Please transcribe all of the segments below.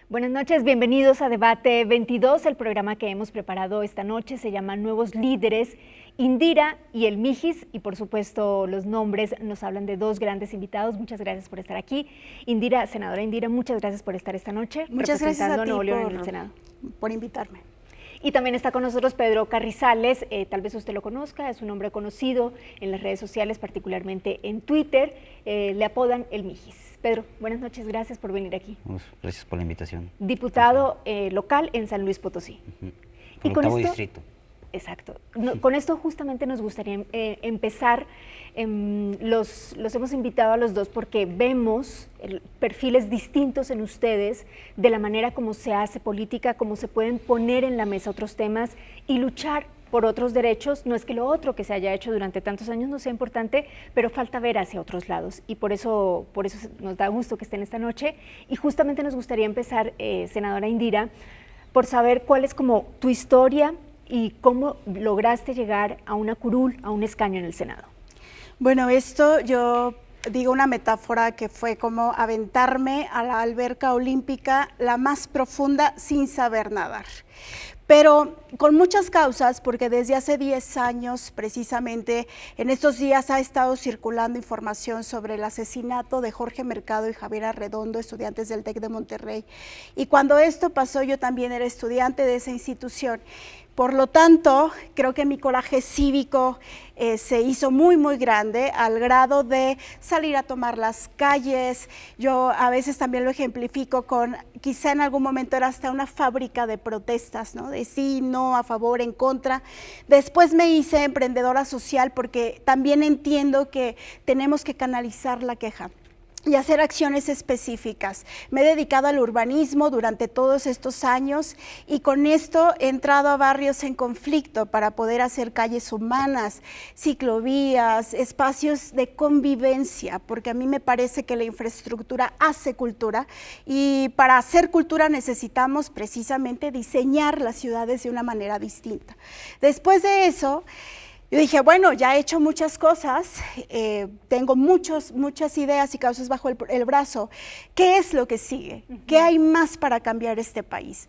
Buenas noches, bienvenidos a Debate 22. El programa que hemos preparado esta noche se llama Nuevos Líderes, Indira y el Mijis, y por supuesto los nombres nos hablan de dos grandes invitados. Muchas gracias por estar aquí. Indira, senadora Indira, muchas gracias por estar esta noche. Muchas gracias a ti Nuevo León en el Senado. por invitarme. Y también está con nosotros Pedro Carrizales, tal vez usted lo conozca, es un hombre conocido en las redes sociales, particularmente en Twitter, le apodan el Mijis. Pedro, buenas noches, gracias por venir aquí. Gracias por la invitación. Diputado local en San Luis Potosí. Y con esto, distrito. Exacto. Con esto justamente nos gustaría empezar. Los hemos invitado a los dos porque vemos perfiles distintos en ustedes de la manera como se hace política, cómo se pueden poner en la mesa otros temas y luchar por otros derechos. No es que lo otro que se haya hecho durante tantos años no sea importante, pero falta ver hacia otros lados y por eso nos da gusto que estén esta noche. Y justamente nos gustaría empezar, senadora Indira, por saber cuál es como tu historia y cómo lograste llegar a una curul, a un escaño en el Senado. Bueno, esto yo digo una metáfora que fue como aventarme a la alberca olímpica, la más profunda, sin saber nadar. Pero con muchas causas, porque desde hace 10 años, precisamente, en estos días ha estado circulando información sobre el asesinato de Jorge Mercado y Javier Arredondo, estudiantes del TEC de Monterrey. Y cuando esto pasó, yo también era estudiante de esa institución. Por lo tanto, creo que mi coraje cívico se hizo muy, muy grande, al grado de salir a tomar las calles. Yo a veces también lo ejemplifico con, quizá en algún momento era hasta una fábrica de protestas, ¿no? De sí, no, a favor, en contra. Después me hice emprendedora social porque también entiendo que tenemos que canalizar la queja y hacer acciones específicas. Me he dedicado al urbanismo durante todos estos años y con esto he entrado a barrios en conflicto para poder hacer calles humanas, ciclovías, espacios de convivencia, porque a mí me parece que la infraestructura hace cultura y para hacer cultura necesitamos precisamente diseñar las ciudades de una manera distinta. Después de eso, yo dije, bueno, ya he hecho muchas cosas, tengo muchas ideas y causas bajo el brazo. ¿Qué es lo que sigue? ¿Qué hay más para cambiar este país?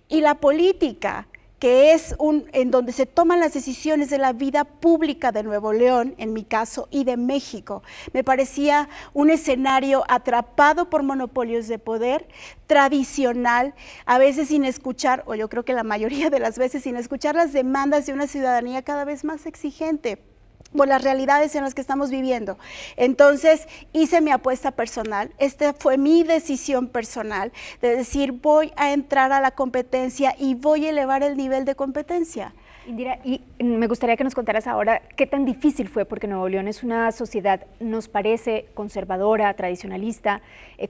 Y la política, que es en donde se toman las decisiones de la vida pública de Nuevo León, en mi caso, y de México, me parecía un escenario atrapado por monopolios de poder, tradicional, a veces sin escuchar, o yo creo que la mayoría de las veces sin escuchar las demandas de una ciudadanía cada vez más exigente por las realidades en las que estamos viviendo. Entonces hice mi apuesta personal, esta fue mi decisión personal de decir voy a entrar a la competencia y voy a elevar el nivel de competencia. Indira, y me gustaría que nos contaras ahora qué tan difícil fue, porque Nuevo León es una sociedad, nos parece, conservadora, tradicionalista,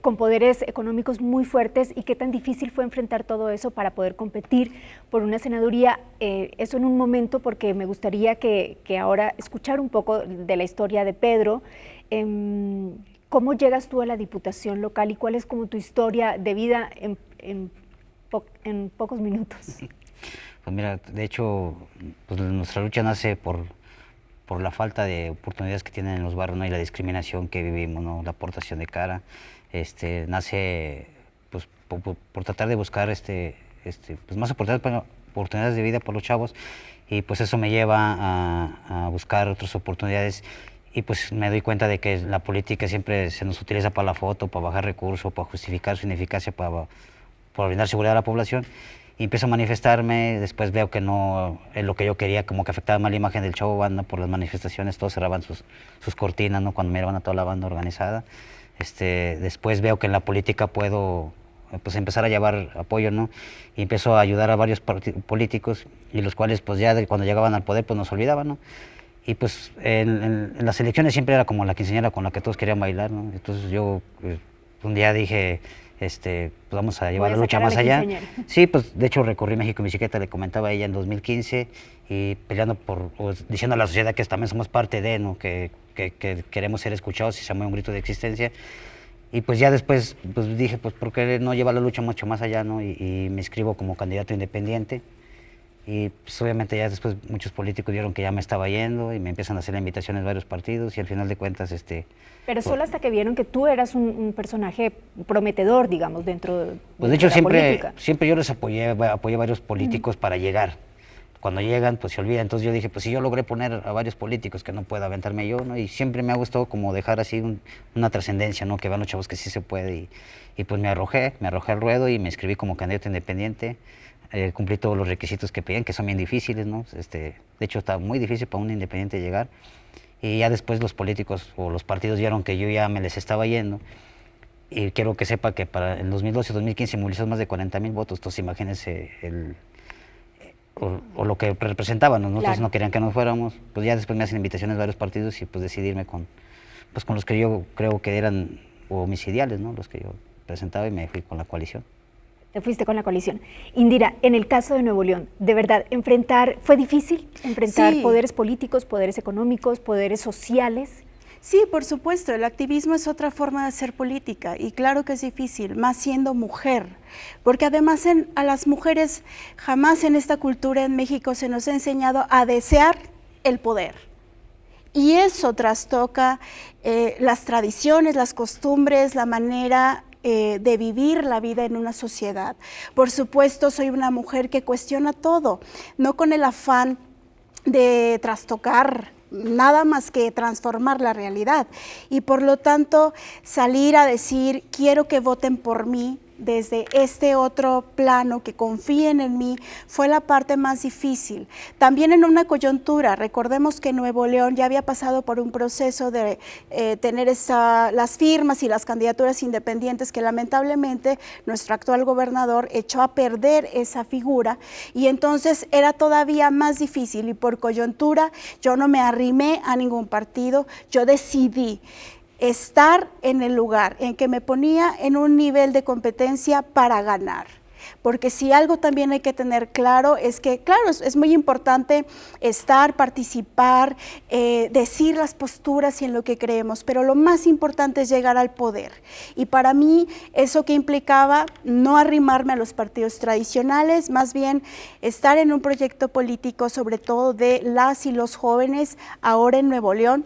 con poderes económicos muy fuertes, y qué tan difícil fue enfrentar todo eso para poder competir por una senaduría, eso en un momento, porque me gustaría que ahora escuchar un poco de la historia de Pedro. ¿Cómo llegas tú a la diputación local y cuál es como tu historia de vida en pocos minutos? Pues mira, de hecho, pues nuestra lucha nace por la falta de oportunidades que tienen en los barrios, ¿no? Y la discriminación que vivimos, ¿no? La aportación de cara, nace pues por tratar de buscar pues más oportunidades de vida por los chavos, y pues eso me lleva a buscar otras oportunidades, y pues me doy cuenta de que la política siempre se nos utiliza para la foto, para bajar recursos, para justificar su ineficacia, para brindar seguridad a la población. Y empiezo a manifestarme, después veo que no es lo que yo quería, como que afectaba más la imagen del Chavo Banda por las manifestaciones, todos cerraban sus cortinas, ¿no? Cuando miraban a toda la banda organizada. Después veo que en la política puedo pues empezar a llevar apoyo, ¿no? Y empiezo a ayudar a varios políticos, y los cuales pues ya cuando llegaban al poder pues nos olvidaban, ¿no? Y pues en las elecciones siempre era como la quinceañera con la que todos querían bailar, ¿no? Entonces yo un día dije, pues vamos a llevar la lucha más allá. Sí, pues de hecho recorrí México en bicicleta, le comentaba a ella en 2015, y peleando diciendo a la sociedad que también somos parte de, ¿no? Que queremos ser escuchados, y se llamó un grito de existencia. Y pues ya después pues dije, pues ¿por qué no llevar la lucha mucho más allá, ¿no? Y me inscribo como candidato independiente. Y pues, obviamente ya después muchos políticos vieron que ya me estaba yendo y me empiezan a hacer invitaciones a varios partidos y al final de cuentas Pero solo hasta que vieron que tú eras un personaje prometedor, digamos, dentro de pues de hecho la política. siempre yo les apoyé a varios políticos para llegar. Cuando llegan, pues se olvida. Entonces yo dije, pues si yo logré poner a varios políticos que no pueda aventarme yo, ¿no? Y siempre me ha gustado como dejar así una trascendencia, ¿no? Que vean los chavos que sí se puede. Y pues me arrojé al ruedo y me inscribí como candidato independiente. Cumplí todos los requisitos que pedían, que son bien difíciles, ¿no? De hecho, está muy difícil para un independiente llegar. Y ya después los políticos o los partidos vieron que yo ya me les estaba yendo. Y quiero que sepa que para el 2012-2015 movilizó más de 40,000 votos. Entonces imagínense o lo que representaban, ¿no? Nosotros no querían que nos fuéramos. Pues ya después me hacen invitaciones a varios partidos y pues decidirme con los que yo creo que eran o mis ideales, ¿no? Los que yo presentaba y me fui con la coalición. Te fuiste con la coalición. Indira, en el caso de Nuevo León, de verdad, ¿fue difícil enfrentar Sí. poderes políticos, poderes económicos, poderes sociales? Sí, por supuesto, el activismo es otra forma de hacer política y claro que es difícil, más siendo mujer, porque además a las mujeres jamás en esta cultura en México se nos ha enseñado a desear el poder. Y eso trastoca las tradiciones, las costumbres, la manera de vivir la vida en una sociedad. Por supuesto, soy una mujer que cuestiona todo, no con el afán de trastocar nada más que transformar la realidad. Y por lo tanto, salir a decir, quiero que voten por mí, desde este otro plano, que confíen en mí, fue la parte más difícil. También en una coyuntura, recordemos que Nuevo León ya había pasado por un proceso de tener las firmas y las candidaturas independientes que lamentablemente nuestro actual gobernador echó a perder esa figura y entonces era todavía más difícil y por coyuntura yo no me arrimé a ningún partido, yo decidí estar en el lugar en que me ponía en un nivel de competencia para ganar. Porque si algo también hay que tener claro es que, claro, es muy importante estar, participar, decir las posturas y en lo que creemos, pero lo más importante es llegar al poder. Y para mí, eso que implicaba no arrimarme a los partidos tradicionales, más bien estar en un proyecto político, sobre todo de las y los jóvenes, ahora en Nuevo León,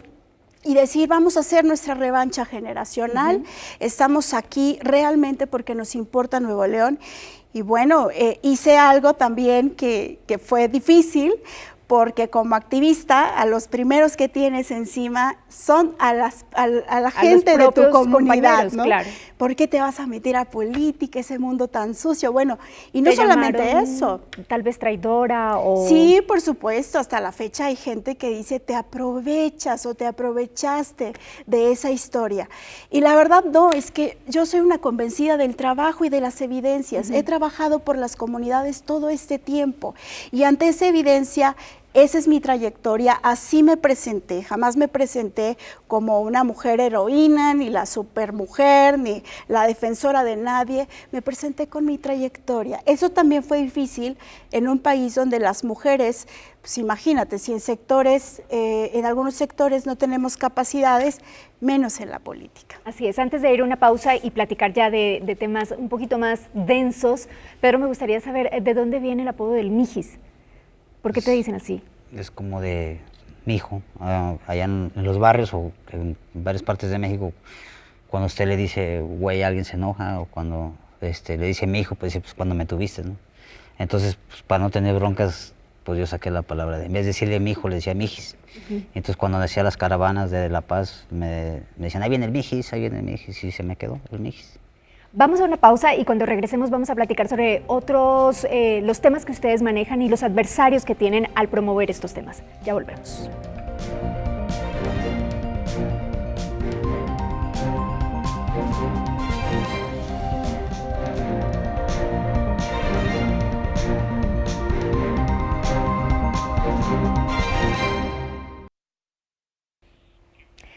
y decir, vamos a hacer nuestra revancha generacional, estamos aquí realmente porque nos importa Nuevo León. Y bueno, hice algo también que fue difícil, porque como activista, a los primeros que tienes encima son a la gente de tu comunidad, ¿no? Claro. ¿Por qué te vas a meter a política, ese mundo tan sucio? Bueno, y no solamente eso. Tal vez traidora o... Sí, por supuesto, hasta la fecha hay gente que dice te aprovechas o te aprovechaste de esa historia. Y la verdad no, es que yo soy una convencida del trabajo y de las evidencias. He trabajado por las comunidades todo este tiempo y ante esa evidencia, esa es mi trayectoria, así me presenté, jamás me presenté como una mujer heroína, ni la supermujer, ni la defensora de nadie, me presenté con mi trayectoria. Eso también fue difícil en un país donde las mujeres, pues imagínate, si en algunos sectores no tenemos capacidades, menos en la política. Así es, antes de ir a una pausa y platicar ya de temas un poquito más densos, Pedro, me gustaría saber de dónde viene el apodo del Mijis. ¿Por qué te dicen así? Es como de mi hijo, allá en los barrios o en varias partes de México, cuando usted le dice güey, alguien se enoja, o cuando le dice mi hijo, pues dice, pues cuando me tuviste, ¿no? Entonces, pues, para no tener broncas, pues yo saqué la palabra, en vez de decirle mi hijo, le decía mijis. Entonces cuando hacía las caravanas de La Paz, me decían, ahí viene el mijis, y se me quedó el mijis. Vamos a una pausa y cuando regresemos vamos a platicar sobre otros, los temas que ustedes manejan y los adversarios que tienen al promover estos temas. Ya volvemos.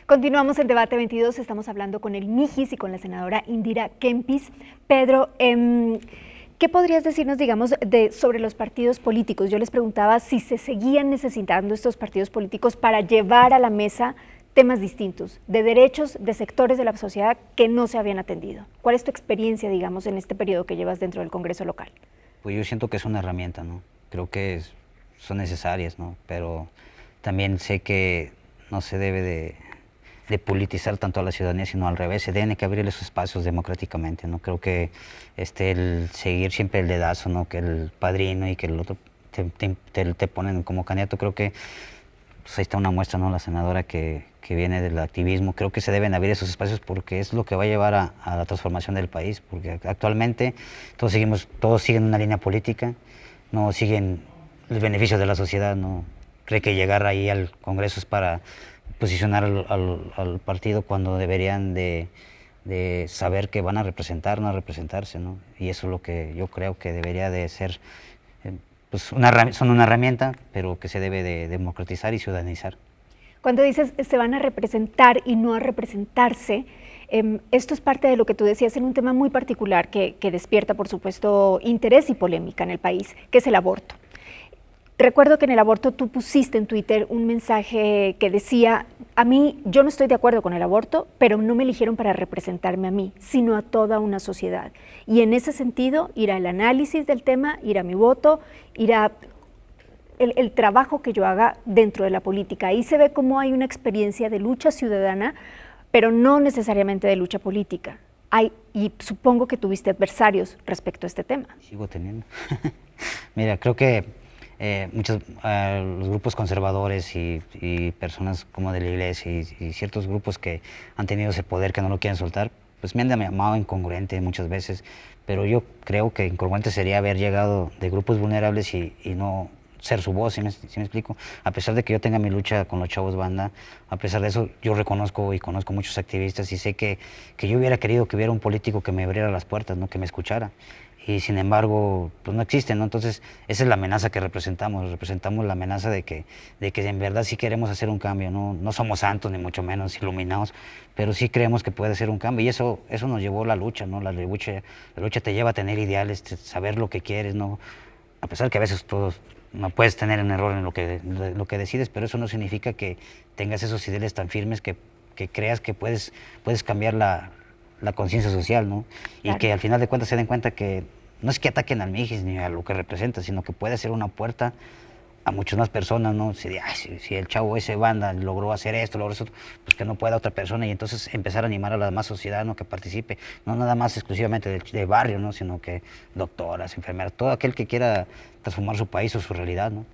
Continuamos en Debate 22, estamos hablando con el Mijis y con la senadora Indira Kempis. Pedro, ¿qué podrías decirnos, digamos, sobre los partidos políticos? Yo les preguntaba si se seguían necesitando estos partidos políticos para llevar a la mesa temas distintos, de derechos de sectores de la sociedad que no se habían atendido. ¿Cuál es tu experiencia, digamos, en este periodo que llevas dentro del Congreso local? Pues yo siento que es una herramienta, ¿no? creo que son necesarias, ¿no? Pero también sé que no se debe de politizar tanto a la ciudadanía, sino al revés, se deben que abrirle sus espacios democráticamente, ¿no? Creo que el seguir siempre el dedazo, ¿no? Que el padrino y que el otro te ponen como candidato, creo que pues ahí está una muestra, ¿no? La senadora que viene del activismo, creo que se deben abrir esos espacios porque es lo que va a llevar a la transformación del país, porque actualmente todos siguen una línea política, no siguen el beneficio de la sociedad, no cree que llegar ahí al Congreso es para posicionar al partido cuando deberían de saber que van a representar, no a representarse, ¿no? Y eso es lo que yo creo que debería de ser, pues son una herramienta, pero que se debe de democratizar y ciudadanizar. Cuando dices se van a representar y no a representarse, esto es parte de lo que tú decías en un tema muy particular que despierta, por supuesto, interés y polémica en el país, que es el aborto. Recuerdo que en el aborto tú pusiste en Twitter un mensaje que decía, yo no estoy de acuerdo con el aborto, pero no me eligieron para representarme a mí, sino a toda una sociedad. Y en ese sentido, irá el análisis del tema, irá mi voto, irá el trabajo que yo haga dentro de la política. Ahí se ve cómo hay una experiencia de lucha ciudadana, pero no necesariamente de lucha política. Y supongo que tuviste adversarios respecto a este tema. Sigo teniendo. Mira, creo que los grupos conservadores y personas como de la iglesia y ciertos grupos que han tenido ese poder que no lo quieren soltar, pues me han llamado incongruente muchas veces, pero yo creo que incongruente sería haber llegado de grupos vulnerables y no ser su voz, ¿sí me explico? A pesar de que yo tenga mi lucha con los chavos banda, a pesar de eso yo reconozco y conozco muchos activistas y sé que yo hubiera querido que hubiera un político que me abriera las puertas, ¿no? Que me escuchara. Y sin embargo, pues no existe, ¿no? Entonces, esa es la amenaza que representamos la amenaza de que en verdad sí queremos hacer un cambio, ¿no? No somos santos, ni mucho menos iluminados, pero sí creemos que puede ser un cambio, y eso nos llevó a la lucha, ¿no? La lucha te lleva a tener ideales, saber lo que quieres, ¿no? A pesar que a veces no puedes tener un error en lo que decides, pero eso no significa que tengas esos ideales tan firmes que creas que puedes cambiar la conciencia social, ¿no? Claro. Y que al final de cuentas se den cuenta que no es que ataquen al Mijis ni a lo que representa, sino que puede ser una puerta a muchas más personas, ¿no? Si el chavo ese banda logró hacer esto, logró eso, pues que no pueda otra persona, y entonces empezar a animar a la demás sociedad, ¿no? Que participe, no nada más exclusivamente de barrio, ¿no? Sino que doctoras, enfermeras, todo aquel que quiera transformar su país o su realidad, ¿no?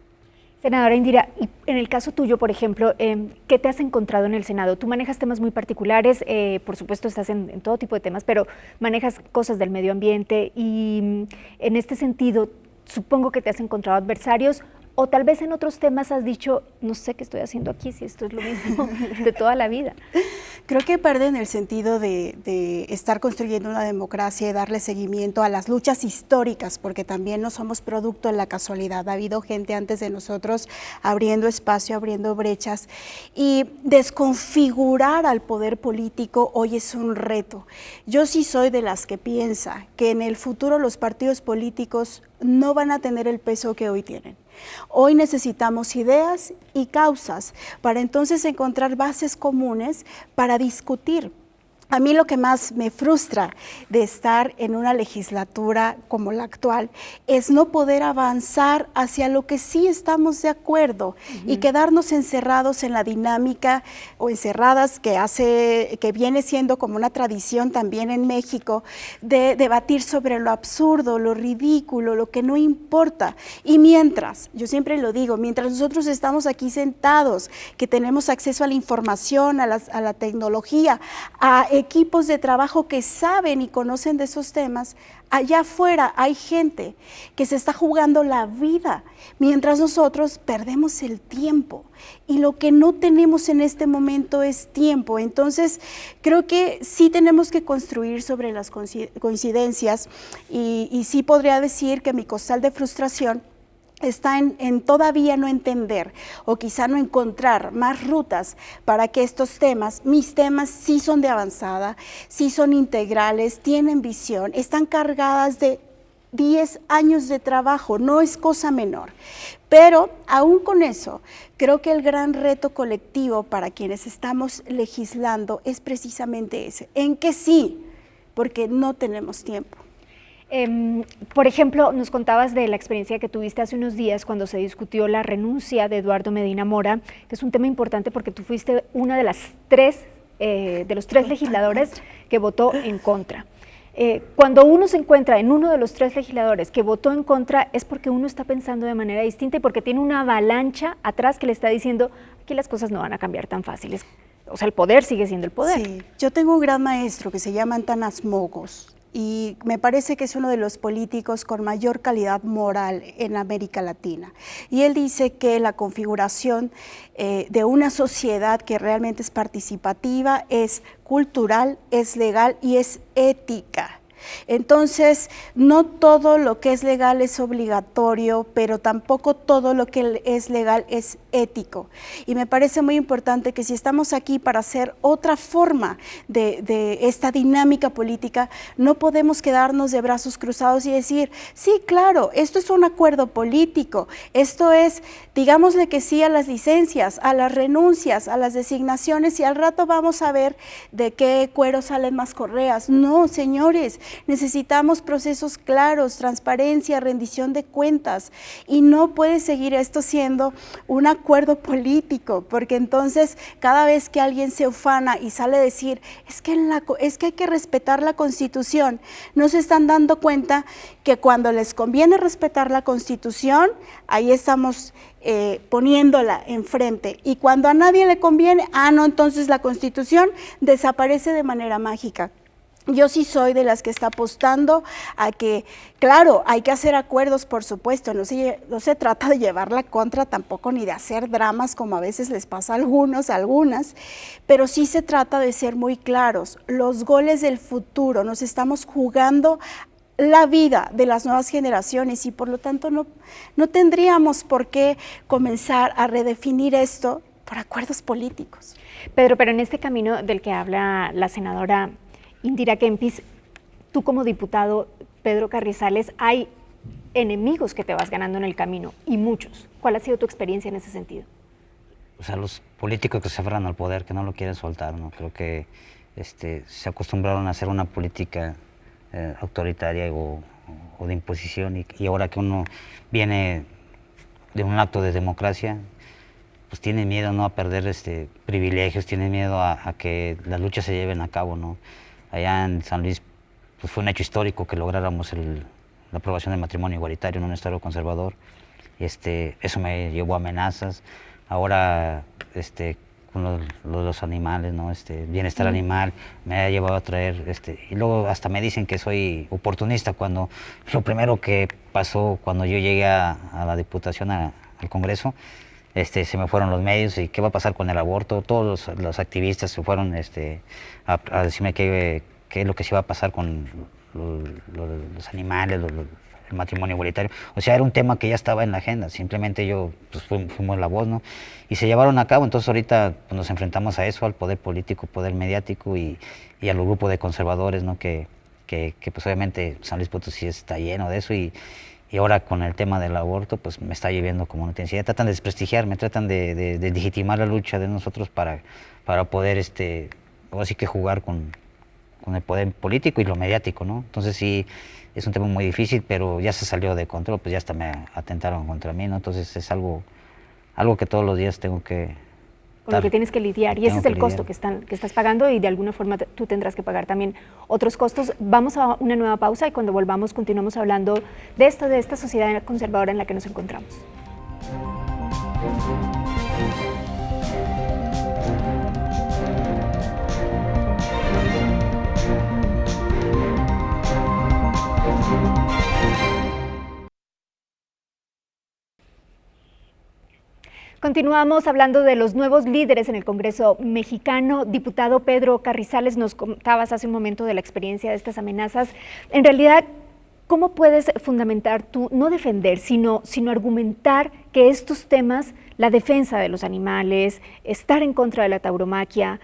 Senadora Indira, y en el caso tuyo, por ejemplo, ¿qué te has encontrado en el Senado? Tú manejas temas muy particulares, por supuesto estás en todo tipo de temas, pero manejas cosas del medio ambiente y en este sentido supongo que te has encontrado adversarios o tal vez en otros temas has dicho, no sé qué estoy haciendo aquí, si esto es lo mismo de toda la vida. Creo que parte en el sentido de estar construyendo una democracia y darle seguimiento a las luchas históricas, porque también no somos producto de la casualidad. Ha habido gente antes de nosotros abriendo espacio, abriendo brechas, y desconfigurar al poder político hoy es un reto. Yo sí soy de las que piensa que en el futuro los partidos políticos no van a tener el peso que hoy tienen. Hoy necesitamos ideas y causas para entonces encontrar bases comunes para discutir. A mí lo que más me frustra de estar en una legislatura como la actual es no poder avanzar hacia lo que sí estamos de acuerdo y quedarnos encerrados en la dinámica o encerradas que viene siendo como una tradición también en México de debatir sobre lo absurdo, lo ridículo, lo que no importa. Y mientras, yo siempre lo digo, mientras nosotros estamos aquí sentados, que tenemos acceso a la información, a la tecnología, a equipos de trabajo que saben y conocen de esos temas, allá afuera hay gente que se está jugando la vida, mientras nosotros perdemos el tiempo. Y lo que no tenemos en este momento es tiempo. Entonces, creo que sí tenemos que construir sobre las coincidencias y sí podría decir que mi costal de frustración está en todavía no entender o quizá no encontrar más rutas para que estos temas, mis temas sí son de avanzada, sí son integrales, tienen visión, están cargadas de 10 años de trabajo, no es cosa menor. Pero aún con eso, creo que el gran reto colectivo para quienes estamos legislando es precisamente ese, en que sí, porque no tenemos tiempo. Por ejemplo, nos contabas de la experiencia que tuviste hace unos días cuando se discutió la renuncia de Eduardo Medina Mora, que es un tema importante porque tú fuiste una de los tres legisladores que votó en contra. Cuando uno se encuentra en uno de los tres legisladores que votó en contra es porque uno está pensando de manera distinta y porque tiene una avalancha atrás que le está diciendo aquí las cosas no van a cambiar tan fáciles. O sea, el poder sigue siendo el poder. Sí, yo tengo un gran maestro que se llama Antanas Mogos y me parece que es uno de los políticos con mayor calidad moral en América Latina. Y él dice que la configuración de una sociedad que realmente es participativa, es cultural, es legal y es ética. Entonces, no todo lo que es legal es obligatorio, pero tampoco todo lo que es legal es ético. Y me parece muy importante que si estamos aquí para hacer otra forma de esta dinámica política, no podemos quedarnos de brazos cruzados y decir, sí, claro, esto es un acuerdo político, esto es, digámosle que sí a las licencias, a las renuncias, a las designaciones y al rato vamos a ver de qué cuero salen más correas. No, señores, necesitamos procesos claros, transparencia, rendición de cuentas y no puede seguir esto siendo un acuerdo político, porque entonces cada vez que alguien se ufana y sale a decir es que hay que respetar la Constitución, no se están dando cuenta que cuando les conviene respetar la Constitución, ahí estamos poniéndola enfrente y cuando a nadie le conviene, no, entonces la Constitución desaparece de manera mágica. Yo sí soy de las que está apostando a que, claro, hay que hacer acuerdos, por supuesto, no se trata de llevarla contra tampoco ni de hacer dramas como a veces les pasa a algunas, pero sí se trata de ser muy claros. Los goles del futuro, nos estamos jugando la vida de las nuevas generaciones y por lo tanto no tendríamos por qué comenzar a redefinir esto por acuerdos políticos. Pedro, pero en este camino del que habla la senadora Indira Kempis, tú como diputado, Pedro Carrizales, hay enemigos que te vas ganando en el camino y muchos. ¿Cuál ha sido tu experiencia en ese sentido? O sea, los políticos que se aferran al poder, que no lo quieren soltar, ¿no? Creo que se acostumbraron a hacer una política autoritaria o de imposición y ahora que uno viene de un acto de democracia, pues tiene miedo, ¿no?, a perder privilegios, tiene miedo a que las luchas se lleven a cabo, ¿no? Allá en San Luis pues fue un hecho histórico que lográramos la aprobación del matrimonio igualitario en un estado conservador. Eso me llevó a amenazas. Ahora con los animales, ¿no? Bienestar animal me ha llevado a traer, y luego hasta me dicen que soy oportunista cuando lo primero que pasó cuando yo llegué a la Diputación, al Congreso, se me fueron los medios y qué va a pasar con el aborto. Todos los activistas se fueron a decirme qué es lo que se iba a pasar con los animales, el matrimonio igualitario. O sea, era un tema que ya estaba en la agenda, simplemente yo pues fuimos la voz, ¿no? Y se llevaron a cabo, entonces ahorita pues, nos enfrentamos a eso, al poder político, poder mediático y a los grupos de conservadores, ¿no? Que pues obviamente San Luis Potosí está lleno de eso y ahora con el tema del aborto, pues me está lloviendo como noticia. Tratan de desprestigiarme, tratan de legitimar la lucha de nosotros para poder, ahora sí que jugar con el poder político y lo mediático, ¿no? Entonces sí, es un tema muy difícil, pero ya se salió de control, pues ya hasta me atentaron contra mí, ¿no? Entonces es algo que todos los días tengo que... Con lo que tienes que lidiar, y ese es el costo que estás pagando y de alguna forma tú tendrás que pagar también otros costos. Vamos a una nueva pausa y cuando volvamos continuamos hablando de esta sociedad conservadora en la que nos encontramos. Continuamos hablando de los nuevos líderes en el Congreso mexicano. Diputado Pedro Carrizales, nos contabas hace un momento de la experiencia de estas amenazas. En realidad, ¿cómo puedes fundamentar tú, no defender, sino argumentar que estos temas, la defensa de los animales, estar en contra de la tauromaquia,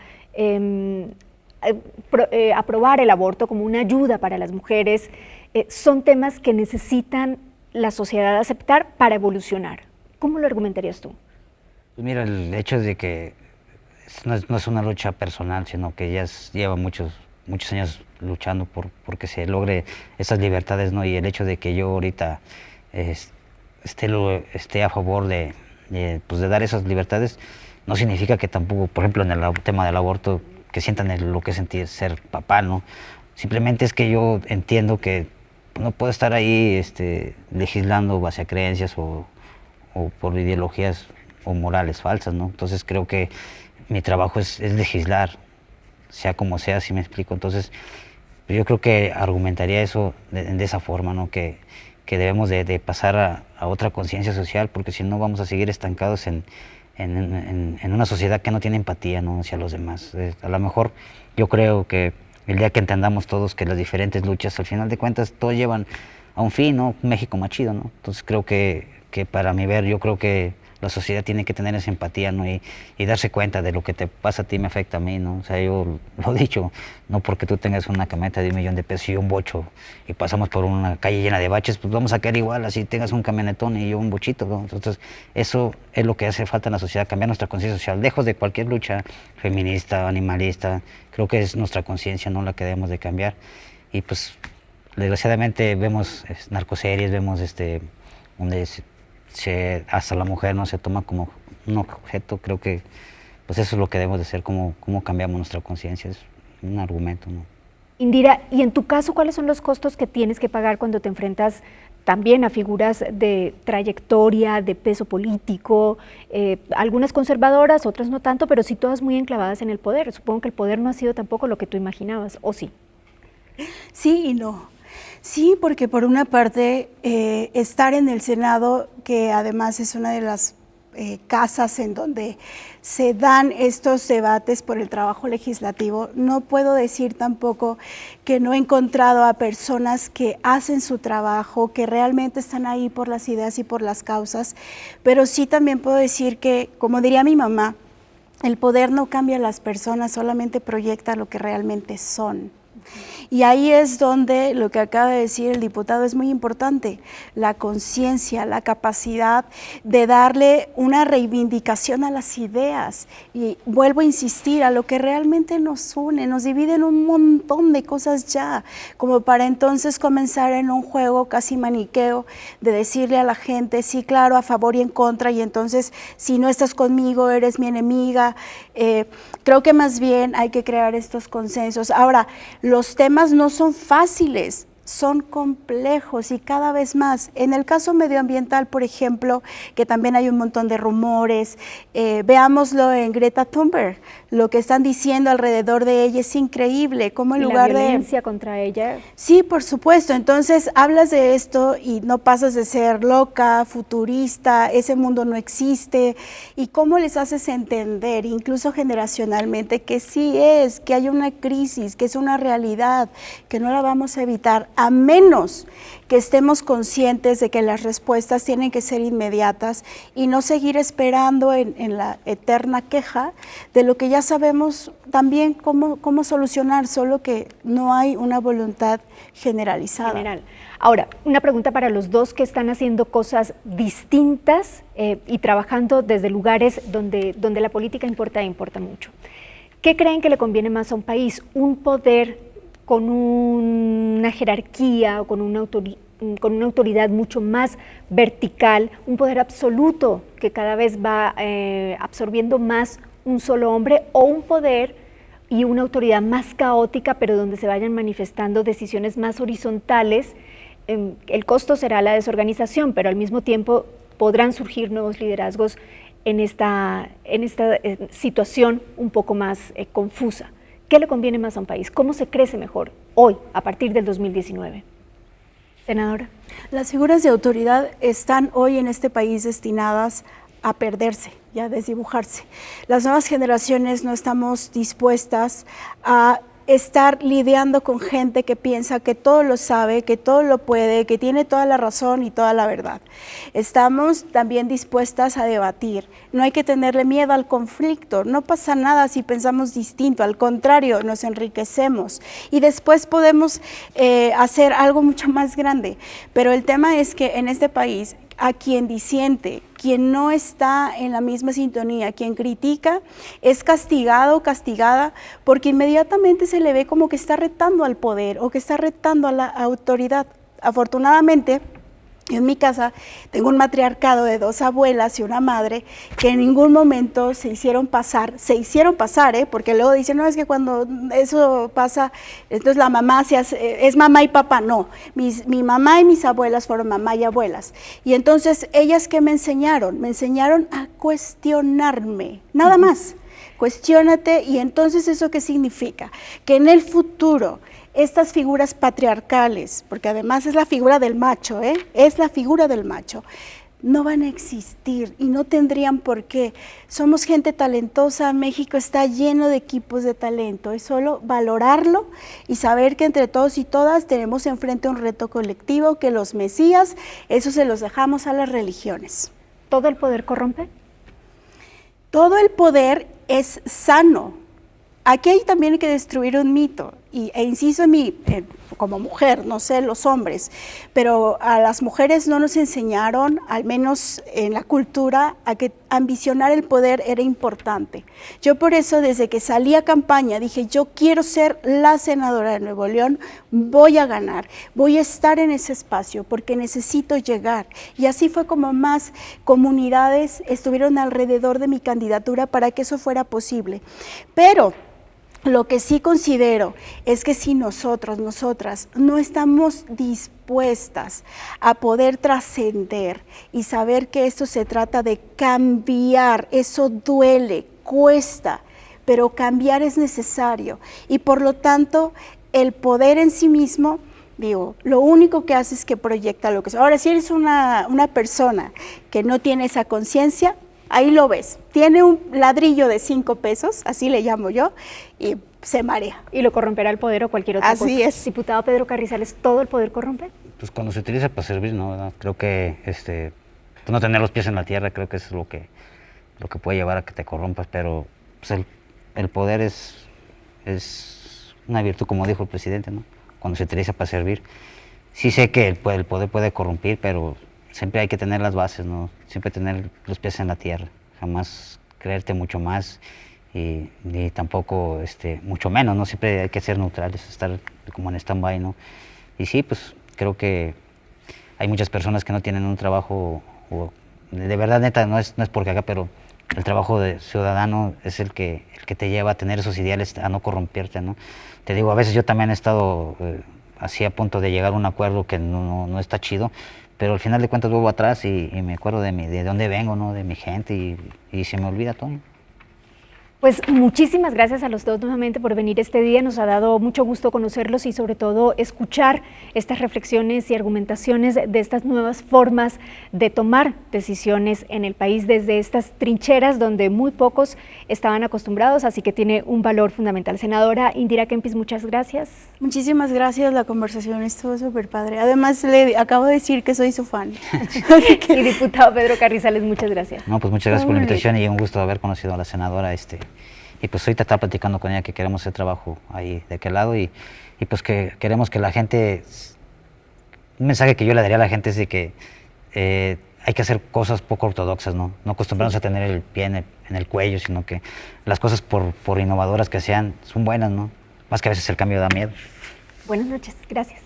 aprobar el aborto como una ayuda para las mujeres, son temas que necesitan la sociedad aceptar para evolucionar? ¿Cómo lo argumentarías tú? Pues mira, el hecho de que no es una lucha personal, sino que ya lleva muchos muchos años luchando porque se logre esas libertades, ¿no? Y el hecho de que yo ahorita esté a favor pues de dar esas libertades, no significa que tampoco, por ejemplo, en el tema del aborto, que sientan lo que es sentir ser papá, ¿no? Simplemente es que yo entiendo que no puedo estar ahí legislando base a creencias o por ideologías o morales falsas, ¿no? Entonces creo que mi trabajo es legislar, sea como sea, si me explico. Entonces yo creo que argumentaría eso de esa forma, ¿no? Que debemos de pasar a otra conciencia social, porque si no vamos a seguir estancados en una sociedad que no tiene empatía, ¿no? Hacia los demás. A lo mejor yo creo que el día que entendamos todos que las diferentes luchas, al final de cuentas, todos llevan a un fin, ¿no? Un México más chido, ¿no? Entonces creo que para mi ver, yo creo que la sociedad tiene que tener esa empatía, ¿no? Y darse cuenta de lo que te pasa a ti me afecta a mí, ¿no? O sea, yo lo he dicho, no porque tú tengas una camioneta de 1 millón de pesos y un bocho y pasamos por una calle llena de baches, pues vamos a caer igual, así tengas un camionetón y yo un bochito, ¿no? Entonces, eso es lo que hace falta en la sociedad, cambiar nuestra conciencia social, lejos de cualquier lucha feminista, animalista. Creo que es nuestra conciencia, ¿no? La que debemos de cambiar. Y pues, desgraciadamente vemos narcoseries, vemos donde hasta la mujer no se toma como un objeto. Creo que pues eso es lo que debemos de hacer, cómo cambiamos nuestra conciencia, es un argumento, ¿no? Indira, y en tu caso, ¿cuáles son los costos que tienes que pagar cuando te enfrentas también a figuras de trayectoria, de peso político, algunas conservadoras, otras no tanto, pero sí todas muy enclavadas en el poder? Supongo que el poder no ha sido tampoco lo que tú imaginabas, ¿o sí? Sí y no. Sí, porque por una parte, estar en el Senado, que además es una de las casas en donde se dan estos debates por el trabajo legislativo, no puedo decir tampoco que no he encontrado a personas que hacen su trabajo, que realmente están ahí por las ideas y por las causas, pero sí también puedo decir que, como diría mi mamá, el poder no cambia a las personas, solamente proyecta lo que realmente son. Y ahí es donde lo que acaba de decir el diputado es muy importante, la conciencia, la capacidad de darle una reivindicación a las ideas. Y vuelvo a insistir, a lo que realmente nos une, nos divide en un montón de cosas ya, como para entonces comenzar en un juego casi maniqueo de decirle a la gente, sí, claro, a favor y en contra, y entonces si no estás conmigo eres mi enemiga. Creo que más bien hay que crear estos consensos. Ahora, los temas no son fáciles, son complejos y cada vez más. En el caso medioambiental, por ejemplo, que también hay un montón de rumores, veámoslo en Greta Thunberg, lo que están diciendo alrededor de ella es increíble, como en lugar de... ¿La violencia contra ella? Sí, por supuesto. Entonces hablas de esto y no pasas de ser loca, futurista, ese mundo no existe, y cómo les haces entender, incluso generacionalmente, que sí es, que hay una crisis, que es una realidad, que no la vamos a evitar, a menos que estemos conscientes de que las respuestas tienen que ser inmediatas y no seguir esperando en la eterna queja de lo que ya sabemos también cómo solucionar, solo que no hay una voluntad generalizada. Ahora, una pregunta para los dos que están haciendo cosas distintas y trabajando desde lugares donde la política importa mucho. ¿Qué creen que le conviene más a un país? ¿Un poder con una jerarquía o con una autoridad mucho más vertical, un poder absoluto que cada vez va absorbiendo más un solo hombre, o un poder y una autoridad más caótica, pero donde se vayan manifestando decisiones más horizontales? El costo será la desorganización, pero al mismo tiempo podrán surgir nuevos liderazgos en esta situación un poco más confusa. ¿Qué le conviene más a un país? ¿Cómo se crece mejor hoy, a partir del 2019? Senadora. Las figuras de autoridad están hoy en este país destinadas a perderse y a desdibujarse. Las nuevas generaciones no estamos dispuestas a estar lidiando con gente que piensa que todo lo sabe, que todo lo puede, que tiene toda la razón y toda la verdad. Estamos también dispuestas a debatir. No hay que tenerle miedo al conflicto. No pasa nada si pensamos distinto. Al contrario, nos enriquecemos. Y después podemos hacer algo mucho más grande. Pero el tema es que en este país a quien disiente, quien no está en la misma sintonía, quien critica, es castigado o castigada porque inmediatamente se le ve como que está retando al poder o que está retando a la autoridad. Afortunadamente, en mi casa tengo un matriarcado de 2 abuelas y una madre que en ningún momento se hicieron pasar, porque luego dicen, no, es que cuando eso pasa, entonces la mamá es mamá y papá. No, mi mamá y mis abuelas fueron mamá y abuelas. Y entonces, ¿ellas qué me enseñaron? Me enseñaron a cuestionarme, nada más. Cuestiónate, y entonces, ¿eso qué significa? Que en el futuro estas figuras patriarcales, porque además es la figura del macho, es la figura del macho, no van a existir y no tendrían por qué. Somos gente talentosa, México está lleno de equipos de talento, es solo valorarlo y saber que entre todos y todas tenemos enfrente un reto colectivo, que los mesías, eso se los dejamos a las religiones. ¿Todo el poder corrompe? Todo el poder es sano. Aquí hay también que destruir un mito, e insisto en mí, como mujer, no sé los hombres, pero a las mujeres no nos enseñaron, al menos en la cultura, a que ambicionar el poder era importante. Yo por eso, desde que salí a campaña, dije, yo quiero ser la senadora de Nuevo León, voy a ganar, voy a estar en ese espacio porque necesito llegar. Y así fue como más comunidades estuvieron alrededor de mi candidatura para que eso fuera posible. Pero lo que sí considero es que si nosotras no estamos dispuestas a poder trascender y saber que esto se trata de cambiar, eso duele, cuesta, pero cambiar es necesario. Y por lo tanto, el poder en sí mismo, digo, lo único que hace es que proyecta lo que es. Ahora, si eres una persona que no tiene esa conciencia, ahí lo ves, tiene un ladrillo de 5 pesos, así le llamo yo, y se marea. Y lo corromperá el poder o cualquier otra cosa. Así es. Diputado Pedro Carrizales, ¿todo el poder corrompe? Pues cuando se utiliza para servir, no, ¿verdad? Creo que pues no tener los pies en la tierra, creo que es lo que puede llevar a que te corrompas, pero pues el poder es una virtud, como dijo el presidente, ¿no? Cuando se utiliza para servir. Sí sé que el poder puede corrompir, pero siempre hay que tener las bases, ¿no? Siempre tener los pies en la tierra, jamás creerte mucho más y ni tampoco mucho menos, ¿no? Siempre hay que ser neutrales, estar como en stand-by, ¿no? Y sí, pues creo que hay muchas personas que no tienen un trabajo, de verdad, neta, no es porque acá, pero el trabajo de ciudadano es el que te lleva a tener esos ideales, a no corromperte, ¿no? Te digo, a veces yo también he estado así a punto de llegar a un acuerdo que no está chido, pero al final de cuentas vuelvo atrás y me acuerdo de dónde vengo, ¿no? De mi gente y se me olvida todo. Pues muchísimas gracias a los dos nuevamente por venir este día, nos ha dado mucho gusto conocerlos y sobre todo escuchar estas reflexiones y argumentaciones de estas nuevas formas de tomar decisiones en el país desde estas trincheras donde muy pocos estaban acostumbrados, así que tiene un valor fundamental. Senadora Indira Kempis, muchas gracias. Muchísimas gracias, la conversación estuvo súper padre. Además, le acabo de decir que soy su fan. Y diputado Pedro Carrizales, muchas gracias. No, pues muchas gracias por la invitación y un gusto haber conocido a la senadora. Y pues ahorita está platicando con ella que queremos hacer trabajo ahí de aquel lado y pues que queremos que la gente, un mensaje que yo le daría a la gente es de que hay que hacer cosas poco ortodoxas, no acostumbrarnos a tener el pie en el cuello, sino que las cosas por innovadoras que sean son buenas, ¿no? Más que a veces el cambio da miedo. Buenas noches, gracias.